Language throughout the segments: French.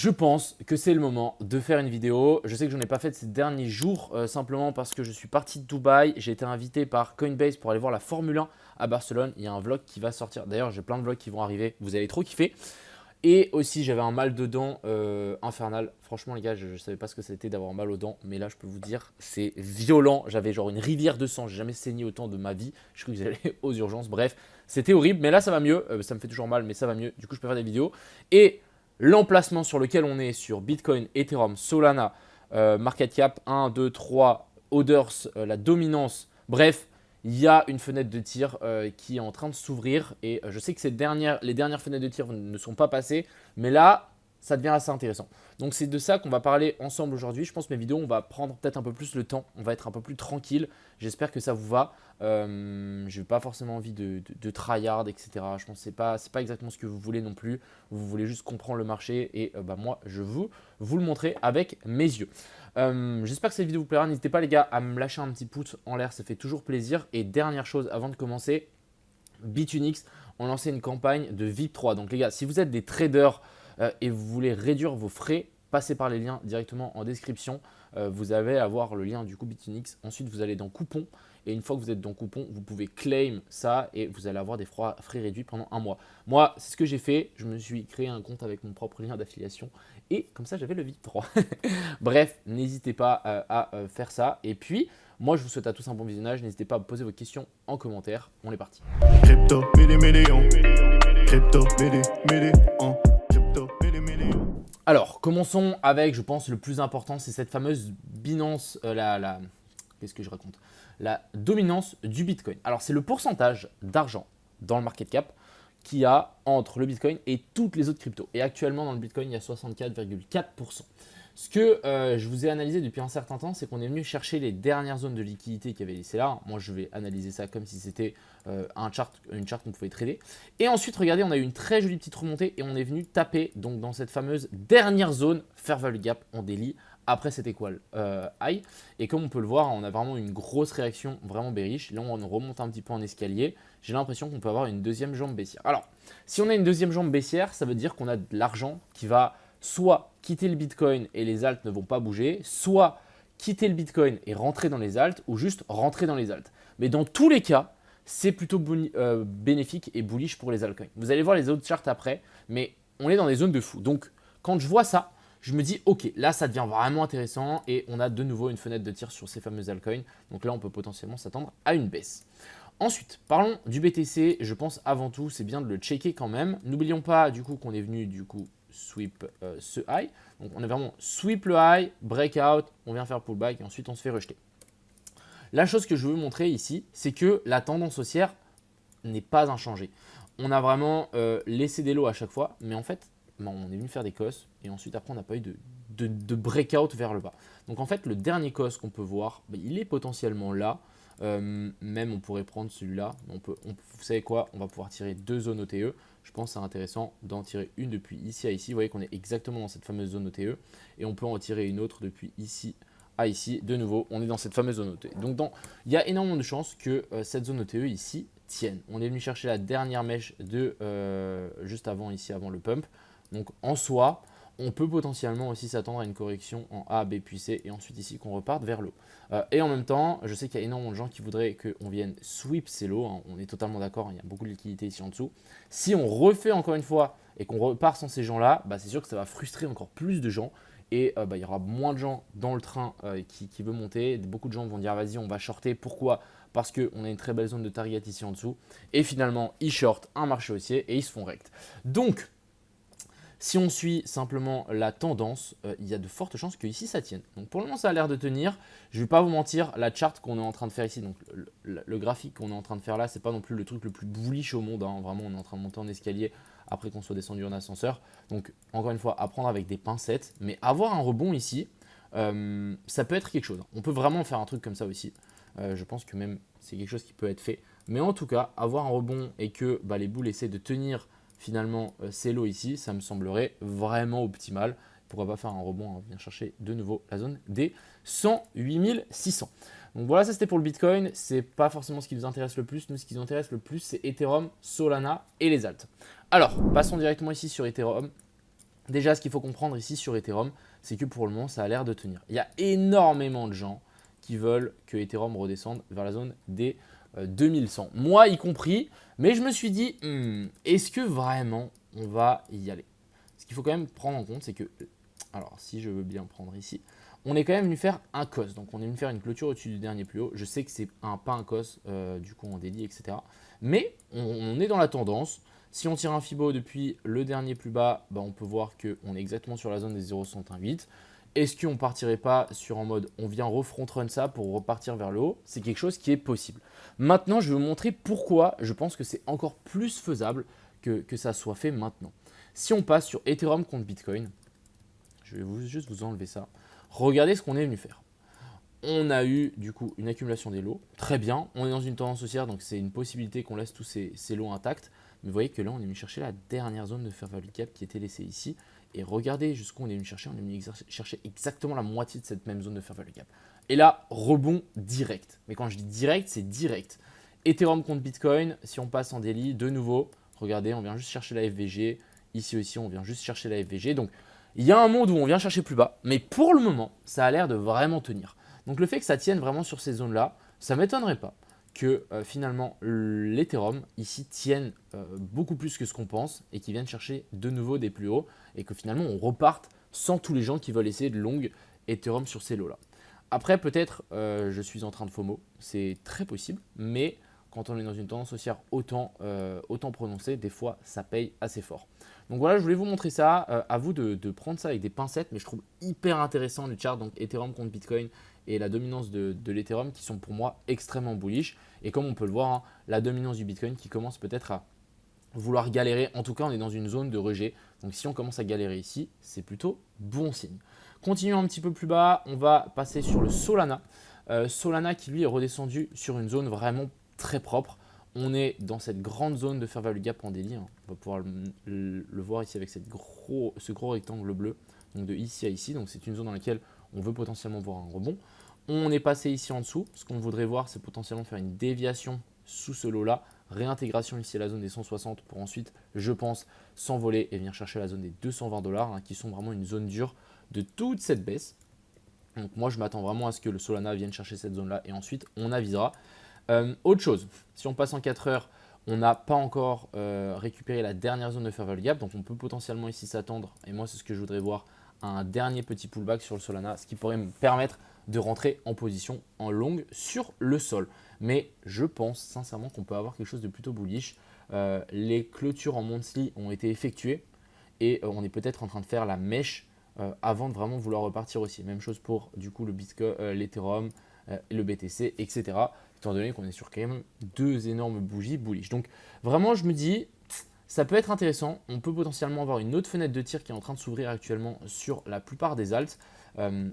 Je pense que c'est le moment de faire une vidéo. Je sais que je n'en ai pas fait ces derniers jours simplement parce que je suis parti de Dubaï. J'ai été invité par Coinbase pour aller voir la Formule 1 à Barcelone. Il y a un vlog qui va sortir. D'ailleurs, j'ai plein de vlogs qui vont arriver. Vous allez trop kiffer. Et aussi, j'avais un mal de dents infernal. Franchement, les gars, je ne savais pas ce que c'était d'avoir mal aux dents. Mais là, je peux vous dire, c'est violent. J'avais genre une rivière de sang. J'ai jamais saigné autant de ma vie. Je crois que j'allais aux urgences. Bref, c'était horrible. Mais là, ça va mieux. Ça me fait toujours mal, mais ça va mieux. Du coup, je peux faire des vidéos. Et l'emplacement sur lequel on est sur Bitcoin, Ethereum, Solana, Market Cap 1, 2, 3, Orders, la dominance. Bref, il y a une fenêtre de tir qui est en train de s'ouvrir. Et je sais que les dernières fenêtres de tir ne sont pas passées. Mais là, ça devient assez intéressant. Donc c'est de ça qu'on va parler ensemble aujourd'hui. Je pense que mes vidéos, on va prendre peut-être un peu plus le temps. On va être un peu plus tranquille. J'espère que ça vous va. Je n'ai pas forcément envie de tryhard, etc. Je pense que ce n'est pas exactement ce que vous voulez non plus. Vous voulez juste comprendre le marché. Et moi, je veux vous le montrer avec mes yeux. J'espère que cette vidéo vous plaira. N'hésitez pas les gars à me lâcher un petit pouce en l'air. Ça fait toujours plaisir. Et dernière chose avant de commencer, Bitunix ont lancé une campagne de VIP3. Donc les gars, si vous êtes des traders et vous voulez réduire vos frais, passez par les liens directement en description. Vous allez avoir le lien du coup Bitunix. Ensuite, vous allez dans coupon. Et une fois que vous êtes dans coupon, vous pouvez claim ça et vous allez avoir des frais réduits pendant un mois. Moi, c'est ce que j'ai fait. Je me suis créé un compte avec mon propre lien d'affiliation. Et comme ça, j'avais le VIP3. Bref, n'hésitez pas à faire ça. Et puis, moi, je vous souhaite à tous un bon visionnage. N'hésitez pas à me poser vos questions en commentaire. On est parti. Crypto, million. Crypto, million. Crypto, million. Alors, commençons avec, je pense, le plus important, c'est cette fameuse Binance, qu'est-ce que je raconte? La dominance du Bitcoin. Alors, c'est le pourcentage d'argent dans le market cap qu'il y a entre le Bitcoin et toutes les autres cryptos. Et actuellement, dans le Bitcoin, il y a 64,4%. Ce que je vous ai analysé depuis un certain temps, c'est qu'on est venu chercher les dernières zones de liquidité qu'il y avait laissées là. Moi, je vais analyser ça comme si c'était une charte qu'on pouvait trader. Et ensuite, regardez, on a eu une très jolie petite remontée et on est venu taper donc, dans cette fameuse dernière zone Fair Value Gap en daily après cet équal high. Et comme on peut le voir, on a vraiment une grosse réaction vraiment bearish. Là, on remonte un petit peu en escalier. J'ai l'impression qu'on peut avoir une deuxième jambe baissière. Alors, si on a une deuxième jambe baissière, ça veut dire qu'on a de l'argent qui va soit quitter le Bitcoin et les alts ne vont pas bouger, soit quitter le Bitcoin et rentrer dans les alts, ou juste rentrer dans les alts. Mais dans tous les cas, c'est plutôt bénéfique et bullish pour les altcoins. Vous allez voir les autres charts après, mais on est dans des zones de fou. Donc, quand je vois ça, je me dis, ok, là, ça devient vraiment intéressant et on a de nouveau une fenêtre de tir sur ces fameux altcoins. Donc là, on peut potentiellement s'attendre à une baisse. Ensuite, parlons du BTC. Je pense avant tout, c'est bien de le checker quand même. N'oublions pas du coup qu'on est venu sweep ce high. Donc on est vraiment sweep le high, breakout, on vient faire pullback et ensuite on se fait rejeter. La chose que je veux montrer ici, c'est que la tendance haussière n'est pas inchangée. On a vraiment laissé des lots à chaque fois, mais en fait, on est venu faire des cos et ensuite après on n'a pas eu de breakout vers le bas. Donc en fait, le dernier cos qu'on peut voir, il est potentiellement là. Même on pourrait prendre celui-là. Vous savez quoi? On va pouvoir tirer deux zones OTE. Je pense que c'est intéressant d'en tirer une depuis ici à ici. Vous voyez qu'on est exactement dans cette fameuse zone OTE. Et on peut en tirer une autre depuis ici à ici. De nouveau, on est dans cette fameuse zone OTE. Donc il y a énormément de chances que cette zone OTE ici tienne. On est venu chercher la dernière mèche de juste avant ici, avant le pump. Donc en soi, on peut potentiellement aussi s'attendre à une correction en A, B puis C et ensuite ici qu'on reparte vers le haut. Et en même temps, je sais qu'il y a énormément de gens qui voudraient qu'on vienne sweep ces lots. Hein. On est totalement d'accord, il y a beaucoup de liquidités ici en dessous. Si on refait encore une fois et qu'on repart sans ces gens-là, c'est sûr que ça va frustrer encore plus de gens. Et il y aura moins de gens dans le train qui veut monter. Beaucoup de gens vont dire vas-y on va shorter. Pourquoi? Parce qu'on a une très belle zone de target ici en dessous. Et finalement, ils shortent un marché haussier et ils se font rect. Donc, si on suit simplement la tendance, il y a de fortes chances que ici ça tienne. Donc pour le moment ça a l'air de tenir. Je ne vais pas vous mentir, la chart qu'on est en train de faire ici, donc le graphique qu'on est en train de faire là, c'est pas non plus le truc le plus bullish au monde. Hein. Vraiment on est en train de monter en escalier après qu'on soit descendu en ascenseur. Donc encore une fois, à prendre avec des pincettes. Mais avoir un rebond ici, ça peut être quelque chose. On peut vraiment faire un truc comme ça aussi. Je pense que même c'est quelque chose qui peut être fait. Mais en tout cas, avoir un rebond et que les boules essaient de tenir finalement ces lots ici, ça me semblerait vraiment optimal. Pourquoi pas faire un rebond, on va venir chercher de nouveau la zone des 108 600. Donc voilà, ça c'était pour le Bitcoin. C'est pas forcément ce qui nous intéresse le plus. Nous, ce qui nous intéresse le plus, c'est Ethereum, Solana et les alts. Alors, passons directement ici sur Ethereum. Déjà, ce qu'il faut comprendre ici sur Ethereum, c'est que pour le moment, ça a l'air de tenir. Il y a énormément de gens qui veulent que Ethereum redescende vers la zone des 2100. Moi y compris, mais je me suis dit, est-ce que vraiment on va y aller? Ce qu'il faut quand même prendre en compte, c'est que, alors si je veux bien prendre ici, on est quand même venu faire un cos. Donc on est venu faire une clôture au-dessus du dernier plus haut. Je sais que c'est pas un cos du coup en daily, etc. Mais on est dans la tendance. Si on tire un Fibo depuis le dernier plus bas, on peut voir qu'on est exactement sur la zone des 0,118. Est-ce qu'on ne partirait pas sur en mode on vient refront run ça pour repartir vers le haut? C'est quelque chose qui est possible. Maintenant, je vais vous montrer pourquoi je pense que c'est encore plus faisable que ça soit fait maintenant. Si on passe sur Ethereum contre Bitcoin, je vais juste vous enlever ça. Regardez ce qu'on est venu faire. On a eu du coup une accumulation des lots. Très bien, on est dans une tendance haussière, donc c'est une possibilité qu'on laisse tous ces lots intacts. Mais vous voyez que là, on est venu chercher la dernière zone de fair value gap qui était laissée ici. Et regardez jusqu'où on est venu chercher. On est venu chercher exactement la moitié de cette même zone de fair value gap. Et là, rebond direct. Mais quand je dis direct, c'est direct. Ethereum contre Bitcoin, si on passe en daily, de nouveau, regardez, on vient juste chercher la FVG. Ici aussi, on vient juste chercher la FVG. Donc, il y a un monde où on vient chercher plus bas. Mais pour le moment, ça a l'air de vraiment tenir. Donc, le fait que ça tienne vraiment sur ces zones-là, ça ne m'étonnerait pas que finalement l'Ethereum ici tienne beaucoup plus que ce qu'on pense et qu'ils viennent chercher de nouveau des plus hauts et que finalement on reparte sans tous les gens qui veulent essayer de long Ethereum sur ces lots-là. Après peut-être je suis en train de FOMO, c'est très possible, mais quand on est dans une tendance haussière autant prononcée, des fois ça paye assez fort. Donc voilà, je voulais vous montrer ça, à vous de prendre ça avec des pincettes, mais je trouve hyper intéressant le chart, donc Ethereum contre Bitcoin et la dominance de l'Ethereum qui sont pour moi extrêmement bullish. Et comme on peut le voir, la dominance du Bitcoin qui commence peut-être à vouloir galérer. En tout cas, on est dans une zone de rejet. Donc si on commence à galérer ici, c'est plutôt bon signe. Continuons un petit peu plus bas, on va passer sur le Solana. Solana qui lui est redescendu sur une zone vraiment très propre. On est dans cette grande zone de fair value gap en daily. On va pouvoir le voir ici avec ce gros rectangle bleu. Donc de ici à ici. Donc c'est une zone dans laquelle on veut potentiellement voir un rebond. On est passé ici en dessous. Ce qu'on voudrait voir, c'est potentiellement faire une déviation sous ce lot-là. Réintégration ici à la zone des 160 pour ensuite, je pense, s'envoler et venir chercher la zone des 220 $, qui sont vraiment une zone dure de toute cette baisse. Donc moi, je m'attends vraiment à ce que le Solana vienne chercher cette zone-là et ensuite, on avisera. Autre chose, si on passe en 4 heures, on n'a pas encore récupéré la dernière zone de fair value gap. Donc on peut potentiellement ici s'attendre, et moi, c'est ce que je voudrais voir, un dernier petit pullback sur le Solana, ce qui pourrait me permettre de rentrer en position en longue sur le sol. Mais je pense sincèrement qu'on peut avoir quelque chose de plutôt bullish. Les clôtures en monthly ont été effectuées et on est peut-être en train de faire la mèche avant de vraiment vouloir repartir aussi. Même chose pour du coup le Bitcoin, l'Ethereum, le BTC, etc. Étant donné qu'on est sur quand même deux énormes bougies bullish. Donc vraiment, je me dis, ça peut être intéressant. On peut potentiellement avoir une autre fenêtre de tir qui est en train de s'ouvrir actuellement sur la plupart des alts.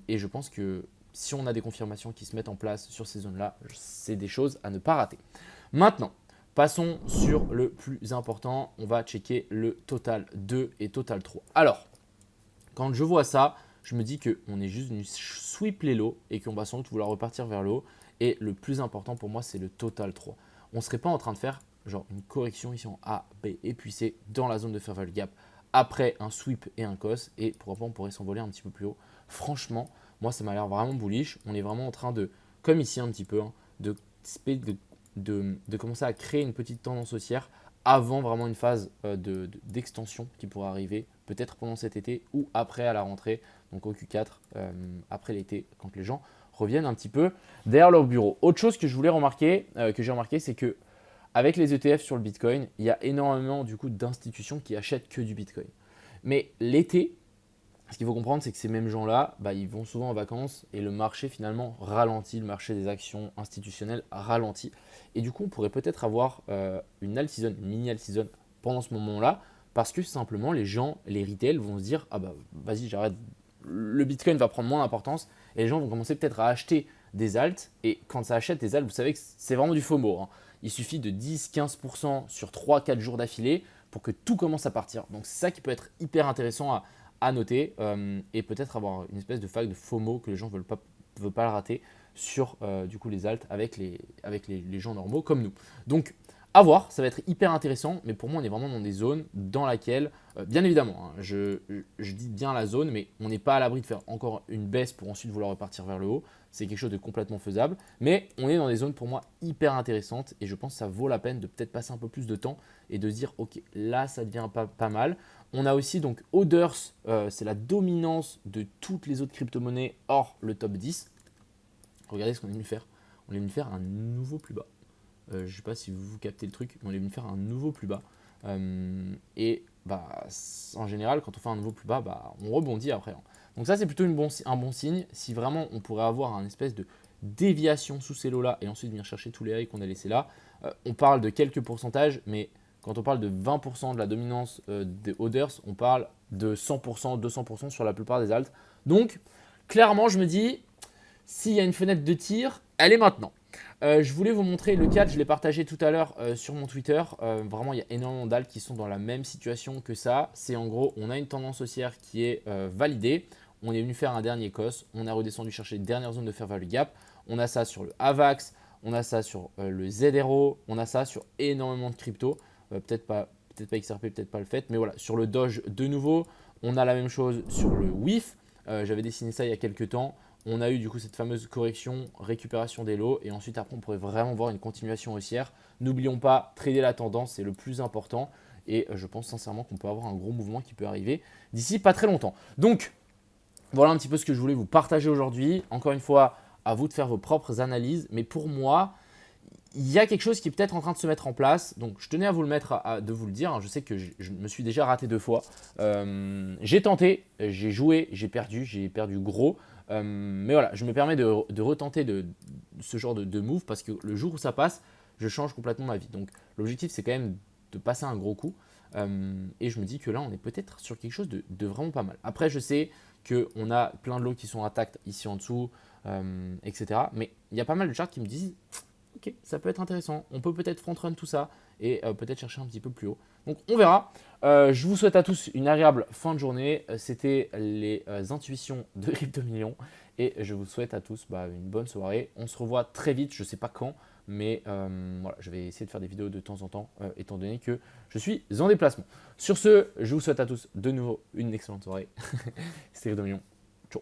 Et je pense que si on a des confirmations qui se mettent en place sur ces zones-là, c'est des choses à ne pas rater. Maintenant, passons sur le plus important. On va checker le total 2 et total 3. Alors, quand je vois ça, je me dis qu'on est juste venu sweep les lots et qu'on va sans doute vouloir repartir vers le haut. Et le plus important pour moi, c'est le total 3. On ne serait pas en train de faire genre une correction ici en A, B et puis C dans la zone de fair value gap après un sweep et un cos. Et pourquoi pas, on pourrait s'envoler un petit peu plus haut. Franchement, moi, ça m'a l'air vraiment bullish. On est vraiment en train de, comme ici un petit peu, de commencer à créer une petite tendance haussière avant vraiment une phase d'extension qui pourrait arriver peut-être pendant cet été ou après à la rentrée, donc au Q4, après l'été, quand les gens reviennent un petit peu derrière leur bureau. Autre chose que je voulais remarquer, c'est que avec les ETF sur le Bitcoin, il y a énormément du coup d'institutions qui achètent que du Bitcoin. Mais l'été, ce qu'il faut comprendre, c'est que ces mêmes gens-là, ils vont souvent en vacances et le marché finalement ralentit, le marché des actions institutionnelles ralentit. Et du coup, on pourrait peut-être avoir une alt season, une mini alt season pendant ce moment-là, parce que simplement les gens, les retail vont se dire, vas-y, j'arrête, le Bitcoin va prendre moins d'importance et les gens vont commencer peut-être à acheter des alts. Et quand ça achète des alts, vous savez que c'est vraiment du FOMO. Il suffit de 10-15% sur 3-4 jours d'affilée pour que tout commence à partir. Donc c'est ça qui peut être hyper intéressant à noter et peut-être avoir une espèce de vague de FOMO que les gens ne veulent pas le rater sur du coup les alts avec les gens normaux comme nous. Donc À voir, ça va être hyper intéressant, mais pour moi, on est vraiment dans des zones dans lesquelles, bien évidemment, hein, je dis bien la zone, mais on n'est pas à l'abri de faire encore une baisse pour ensuite vouloir repartir vers le haut. C'est quelque chose de complètement faisable, mais on est dans des zones pour moi hyper intéressantes et je pense que ça vaut la peine de peut-être passer un peu plus de temps et de se dire, ok, là, ça devient pas mal. On a aussi donc Others, c'est la dominance de toutes les autres crypto-monnaies hors le top 10. Regardez ce qu'on est venu faire. On est venu faire un nouveau plus bas. Je ne sais pas si vous captez le truc, mais on est venu faire un nouveau plus bas. Et bah, en général, quand on fait un nouveau plus bas, bah, on rebondit après. Donc ça, c'est plutôt un bon signe. Si vraiment on pourrait avoir un espèce de déviation sous ces lots-là et ensuite venir chercher tous les haies qu'on a laissés là, on parle de quelques pourcentages, mais quand on parle de 20% de la dominance des Others, on parle de 100%, 200% sur la plupart des alts. Donc, clairement, je me dis, s'il y a une fenêtre de tir, elle est maintenant. Je voulais vous montrer le cadre, je l'ai partagé tout à l'heure sur mon Twitter. Vraiment, il y a énormément d'alts qui sont dans la même situation que ça. C'est en gros, on a une tendance haussière qui est validée. On est venu faire un dernier COS. On a redescendu chercher les dernières zones de fair value gap. On a ça sur le AVAX, on a ça sur le ZRO, on a ça sur énormément de crypto. Peut-être pas XRP, peut-être pas le fait, mais voilà, sur le Doge de nouveau. On a la même chose sur le WIF. J'avais dessiné ça il y a quelques temps. On a eu du coup cette fameuse correction, récupération des lots et ensuite après on pourrait vraiment voir une continuation haussière. N'oublions pas, trader la tendance, c'est le plus important et je pense sincèrement qu'on peut avoir un gros mouvement qui peut arriver d'ici pas très longtemps. Donc voilà un petit peu ce que je voulais vous partager aujourd'hui. Encore une fois, à vous de faire vos propres analyses, mais pour moi, il y a quelque chose qui est peut-être en train de se mettre en place. Donc je tenais à vous le mettre, de vous le dire. Je sais que je me suis déjà raté 2 fois. J'ai tenté, j'ai joué, j'ai perdu gros. Mais voilà, je me permets de retenter ce genre de move parce que le jour où ça passe, je change complètement ma vie. Donc l'objectif, c'est quand même de passer un gros coup. Et je me dis que là, on est peut-être sur quelque chose de vraiment pas mal. Après, je sais qu'on a plein de lots qui sont intacts ici en dessous, etc. Mais il y a pas mal de charts qui me disent ok, ça peut être intéressant. On peut peut-être front-run tout ça et peut-être chercher un petit peu plus haut. Donc on verra. Je vous souhaite à tous une agréable fin de journée. C'était les intuitions de Crypto Millions et je vous souhaite à tous une bonne soirée. On se revoit très vite, je ne sais pas quand, mais voilà, je vais essayer de faire des vidéos de temps en temps étant donné que je suis en déplacement. Sur ce, je vous souhaite à tous de nouveau une excellente soirée. C'était Crypto Millions. Ciao.